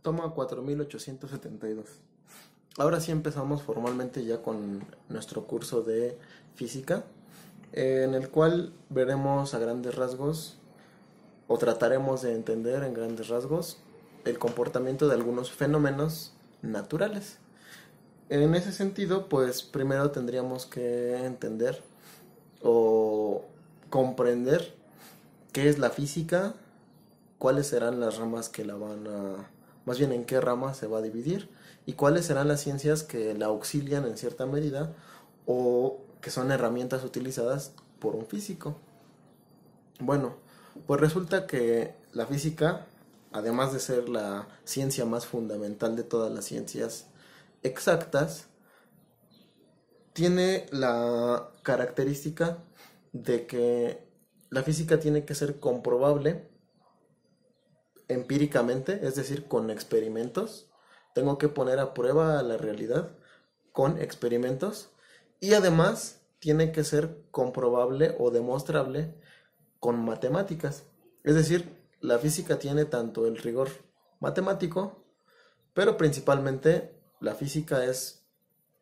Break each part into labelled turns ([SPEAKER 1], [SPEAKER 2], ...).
[SPEAKER 1] Toma 4872. Ahora sí empezamos formalmente ya con nuestro curso de física, en el cual veremos a grandes rasgos, o trataremos de entender en grandes rasgos, el comportamiento de algunos fenómenos naturales. En ese sentido, pues primero tendríamos que entender o comprender qué es la física, cuáles serán las ramas que la van a, más bien en qué ramas se va a dividir, y cuáles serán las ciencias que la auxilian en cierta medida o que son herramientas utilizadas por un físico. Bueno, pues resulta que la física, además de ser la ciencia más fundamental de todas las ciencias exactas, tiene la característica de que la física tiene que ser comprobable empíricamente, es decir, con experimentos. Tengo que poner a prueba la realidad con experimentos, y además tiene que ser comprobable o demostrable con matemáticas. Es decir, la física tiene tanto el rigor matemático, pero principalmente la física es,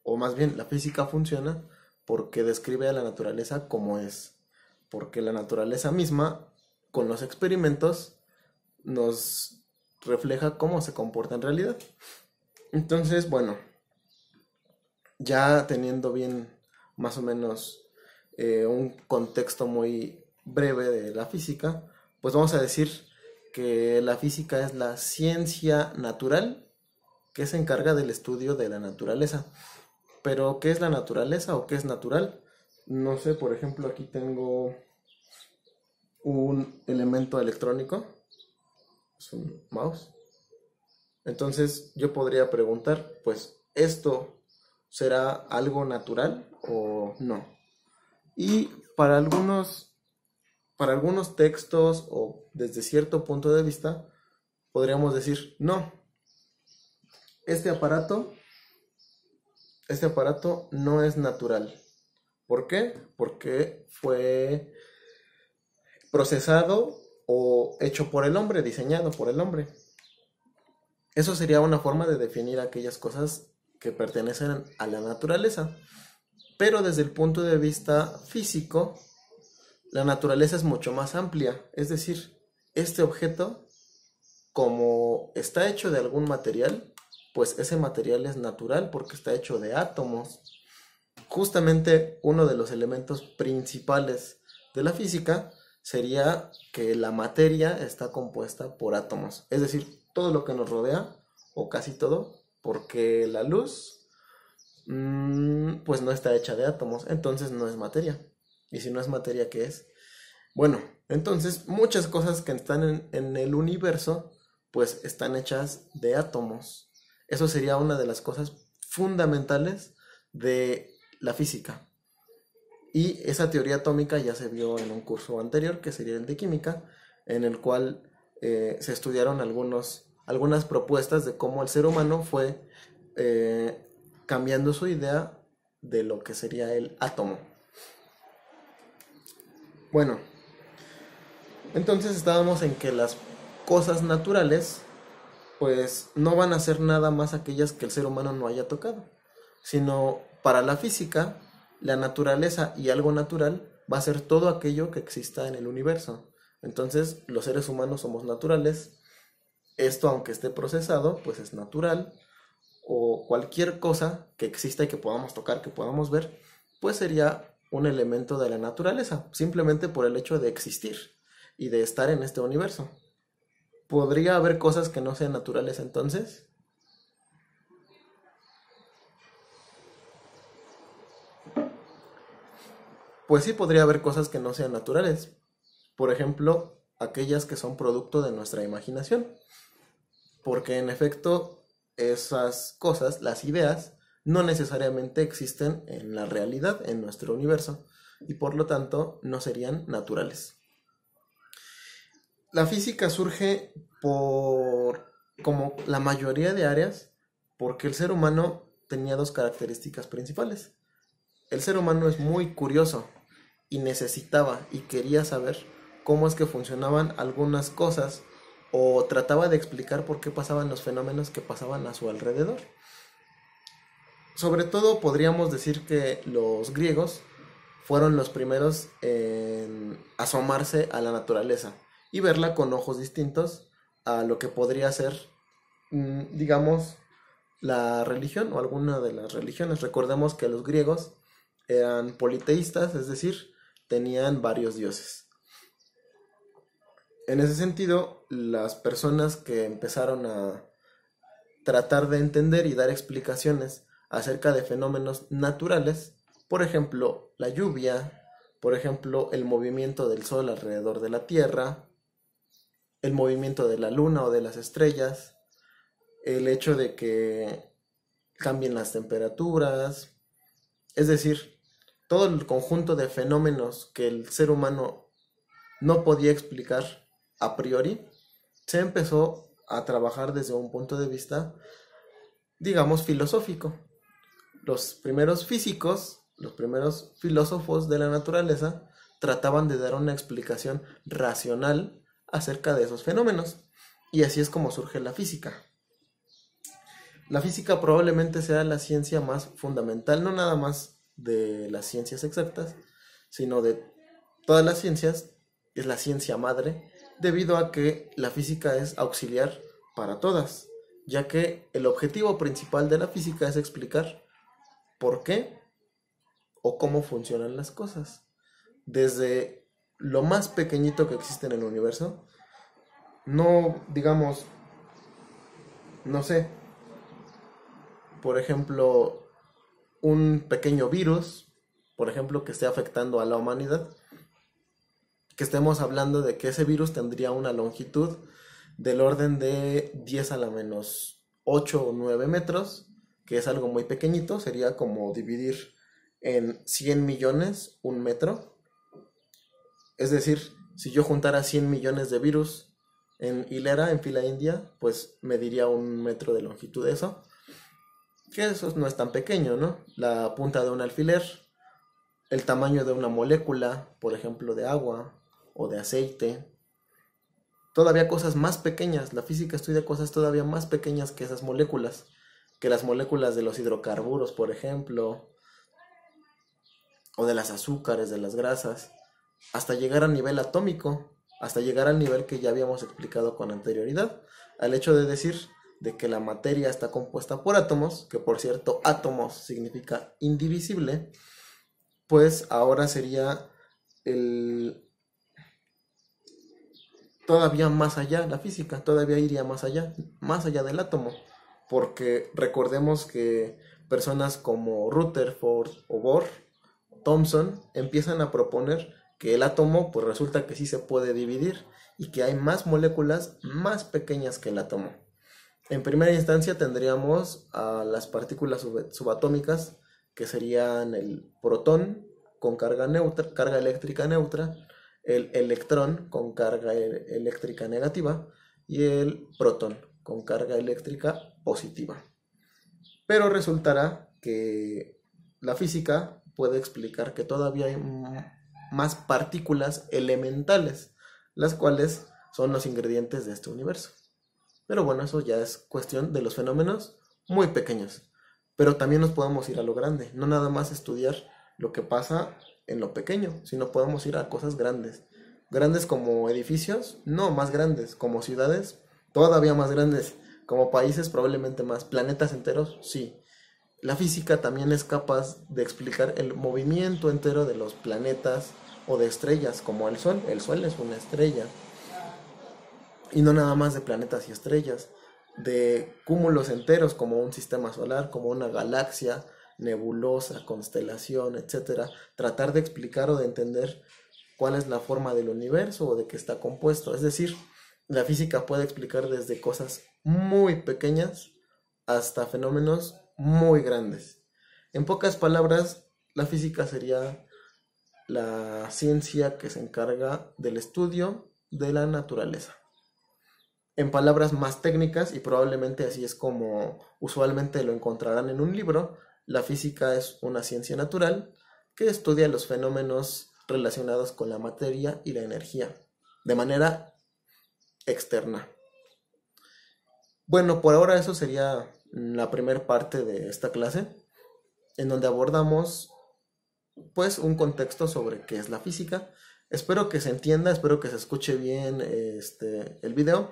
[SPEAKER 1] o más bien la física funciona porque describe a la naturaleza como es, porque la naturaleza misma con los experimentos nos refleja cómo se comporta en realidad. Entonces, bueno, ya teniendo bien más o menos un contexto muy breve de la física, pues vamos a decir que la física es la ciencia natural que se encarga del estudio de la naturaleza. Pero, ¿qué es la naturaleza o qué es natural? No sé, por ejemplo, aquí tengo un elemento electrónico, es un mouse. Entonces yo podría preguntar, pues, ¿esto será algo natural o no? Y para algunos textos o desde cierto punto de vista, podríamos decir, no, este aparato, este aparato no es natural. ¿Por qué? Porque fue procesado o hecho por el hombre, diseñado por el hombre. Eso sería una forma de definir aquellas cosas que pertenecen a la naturaleza. Pero desde el punto de vista físico, la naturaleza es mucho más amplia. Es decir, este objeto, como está hecho de algún material, pues ese material es natural porque está hecho de átomos. Justamente uno de los elementos principales de la física sería que la materia está compuesta por átomos. Es decir, todo lo que nos rodea, o casi todo, porque la luz pues no está hecha de átomos, entonces no es materia. Y si no es materia, ¿qué es? Bueno, entonces muchas cosas que están en el universo pues están hechas de átomos. Eso sería una de las cosas fundamentales de la física. Y esa teoría atómica ya se vio en un curso anterior, que sería el de química, en el cual se estudiaron algunas propuestas de cómo el ser humano fue cambiando su idea de lo que sería el átomo. Bueno, entonces estábamos en que las cosas naturales pues no van a ser nada más aquellas que el ser humano no haya tocado, sino para la física, la naturaleza y algo natural va a ser todo aquello que exista en el universo. Entonces, los seres humanos somos naturales, esto aunque esté procesado, pues es natural, o cualquier cosa que exista y que podamos tocar, que podamos ver, pues sería un elemento de la naturaleza, simplemente por el hecho de existir y de estar en este universo. ¿Podría haber cosas que no sean naturales entonces? Pues sí, podría haber cosas que no sean naturales. Por ejemplo, aquellas que son producto de nuestra imaginación. Porque en efecto, esas cosas, las ideas, no necesariamente existen en la realidad, en nuestro universo, y por lo tanto no serían naturales. La física surge como la mayoría de áreas, porque el ser humano tenía dos características principales. El ser humano es muy curioso y necesitaba y quería saber cómo es que funcionaban algunas cosas o trataba de explicar por qué pasaban los fenómenos que pasaban a su alrededor. Sobre todo podríamos decir que los griegos fueron los primeros en asomarse a la naturaleza y verla con ojos distintos a lo que podría ser, digamos, la religión o alguna de las religiones. Recordemos que los griegos eran politeístas, es decir, tenían varios dioses. En ese sentido, las personas que empezaron a tratar de entender y dar explicaciones acerca de fenómenos naturales, por ejemplo, la lluvia, por ejemplo, el movimiento del sol alrededor de la Tierra, el movimiento de la luna o de las estrellas, el hecho de que cambien las temperaturas, es decir, todo el conjunto de fenómenos que el ser humano no podía explicar a priori, se empezó a trabajar desde un punto de vista, digamos, filosófico. Los primeros físicos, los primeros filósofos de la naturaleza, trataban de dar una explicación racional acerca de esos fenómenos. Y así es como surge la física. La física probablemente sea la ciencia más fundamental, no nada más de las ciencias exactas, sino de todas las ciencias. Es la ciencia madre, debido a que la física es auxiliar para todas, ya que el objetivo principal de la física es explicar por qué o cómo funcionan las cosas. Desde lo más pequeñito que existe en el universo, no digamos, no sé, por ejemplo, un pequeño virus, por ejemplo, que esté afectando a la humanidad, que estemos hablando de que ese virus tendría una longitud del orden de 10 a la menos 8 o 9 metros, que es algo muy pequeñito, sería como dividir en 100 millones un metro. Es decir, si yo juntara 100 millones de virus en hilera, en fila india, pues mediría un metro de longitud eso, que eso no es tan pequeño, ¿no? La punta de un alfiler, el tamaño de una molécula, por ejemplo, de agua o de aceite, todavía cosas más pequeñas. La física estudia cosas todavía más pequeñas que esas moléculas, que las moléculas de los hidrocarburos, por ejemplo, o de las azúcares, de las grasas, hasta llegar a nivel atómico, hasta llegar al nivel que ya habíamos explicado con anterioridad, al hecho de decir de que la materia está compuesta por átomos, que por cierto átomos significa indivisible, pues ahora sería el todavía más allá, la física todavía iría más allá del átomo, porque recordemos que personas como Rutherford o Bohr, Thomson, empiezan a proponer que el átomo pues resulta que sí se puede dividir y que hay más moléculas más pequeñas que el átomo. En primera instancia tendríamos a las partículas subatómicas, que serían el protón con carga neutra, carga eléctrica neutra, el electrón con carga eléctrica negativa y el protón con carga eléctrica positiva. Pero resultará que la física puede explicar que todavía hay más partículas elementales, las cuales son los ingredientes de este universo. Pero bueno, eso ya es cuestión de los fenómenos muy pequeños. Pero también nos podemos ir a lo grande, no nada más estudiar lo que pasa en lo pequeño, sino podemos ir a cosas grandes. Grandes como edificios, no, más grandes, como ciudades, todavía más grandes, como países probablemente más, planetas enteros, sí. La física también es capaz de explicar el movimiento entero de los planetas o de estrellas, como el Sol. El Sol es una estrella. Y no nada más de planetas y estrellas, de cúmulos enteros como un sistema solar, como una galaxia, nebulosa, constelación, etcétera. Tratar de explicar o de entender cuál es la forma del universo o de qué está compuesto. Es decir, la física puede explicar desde cosas muy pequeñas hasta fenómenos muy grandes. En pocas palabras, la física sería la ciencia que se encarga del estudio de la naturaleza. En palabras más técnicas, y probablemente así es como usualmente lo encontrarán en un libro, la física es una ciencia natural que estudia los fenómenos relacionados con la materia y la energía de manera externa. Bueno, por ahora eso sería la primera parte de esta clase, en donde abordamos pues un contexto sobre qué es la física. Espero que se entienda, espero que se escuche bien el video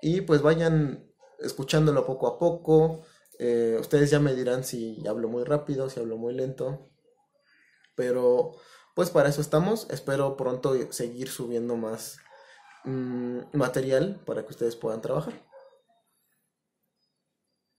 [SPEAKER 1] y pues vayan escuchándolo poco a poco. Ustedes ya me dirán si hablo muy rápido, si hablo muy lento, pero pues para eso estamos. Espero pronto seguir subiendo más material para que ustedes puedan trabajar.